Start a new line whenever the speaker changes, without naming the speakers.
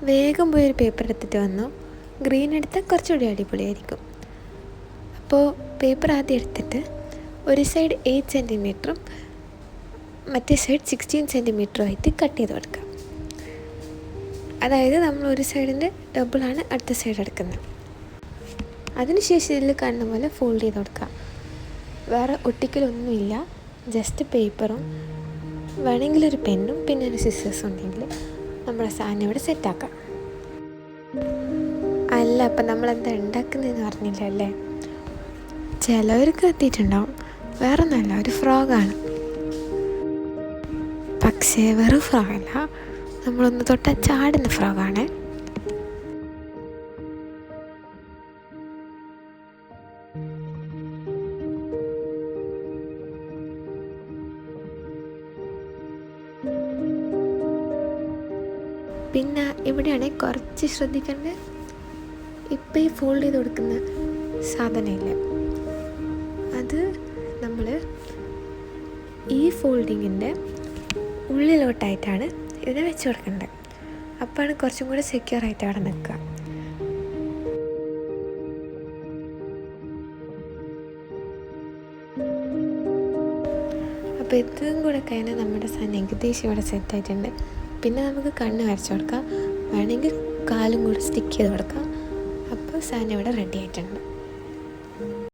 വേഗം പോയൊരു പേപ്പർ എടുത്തിട്ട് വന്നു. ഗ്രീൻ എടുത്താൽ കുറച്ചുകൂടി അടിപൊളിയായിരിക്കും. അപ്പോൾ പേപ്പർ ആദ്യം എടുത്തിട്ട് ഒരു സൈഡ് 8 സെൻറ്റിമീറ്ററും മറ്റേ സൈഡ് 16 സെൻറ്റിമീറ്ററും ആയിട്ട് കട്ട് ചെയ്ത് കൊടുക്കുക. അതായത് നമ്മൾ ഒരു സൈഡിൻ്റെ ഡബിളാണ് അടുത്ത സൈഡ് എടുക്കുന്നത്. അതിനുശേഷം ഇതിൽ കാണുന്ന പോലെ ഫോൾഡ് ചെയ്ത് കൊടുക്കുക. വേറെ ഒട്ടിക്കലൊന്നുമില്ല, ജസ്റ്റ് പേപ്പറും വേണമെങ്കിൽ ഒരു പെന്നും പിന്നെ ഒരു സിസേഴ്സും ഉണ്ടെങ്കിൽ നമ്മുടെ സാധനം ഇവിടെ സെറ്റാക്കാം. അല്ല, അപ്പം നമ്മളെന്താ ഉണ്ടാക്കുന്നതെന്ന് പറഞ്ഞില്ല അല്ലേ? ചിലവർക്ക് എത്തിയിട്ടുണ്ടാവും. വേറെ നല്ല ഒരു ഫ്രോഗാണ്. പക്ഷേ വെറും ഫ്രോഗല്ല, നമ്മളൊന്ന് തൊട്ടാൽ ചാടുന്ന ഫ്രോഗാണ്. പിന്നെ ഇവിടെയാണെങ്കിൽ കുറച്ച് ശ്രദ്ധിക്കേണ്ടത്, ഇപ്പം ഈ ഫോൾഡ് ചെയ്ത് കൊടുക്കുന്ന സാധനമില്ല, അത് നമ്മൾ ഈ ഫോൾഡിങ്ങിൻ്റെ ഉള്ളിലോട്ടായിട്ടാണ് ഇതിനെ വെച്ച് കൊടുക്കേണ്ടത്. അപ്പോഴാണ് കുറച്ചും കൂടെ സെക്യൂർ ആയിട്ട് അവിടെ നിൽക്കുക. അപ്പോൾ ഇതും കൂടെ കഴിഞ്ഞാൽ നമ്മുടെ സാധനം ഏകദേശം ഇവിടെ സെറ്റായിട്ടുണ്ട്. പിന്നെ നമുക്ക് കണ്ണ് വരച്ച് കൊടുക്കാം, വേണമെങ്കിൽ കാലും കൂടെ സ്റ്റിക്ക് ചെയ്ത് കൊടുക്കാം. അപ്പോൾ സാധനം ഇവിടെ റെഡി ആയിട്ടുണ്ട്.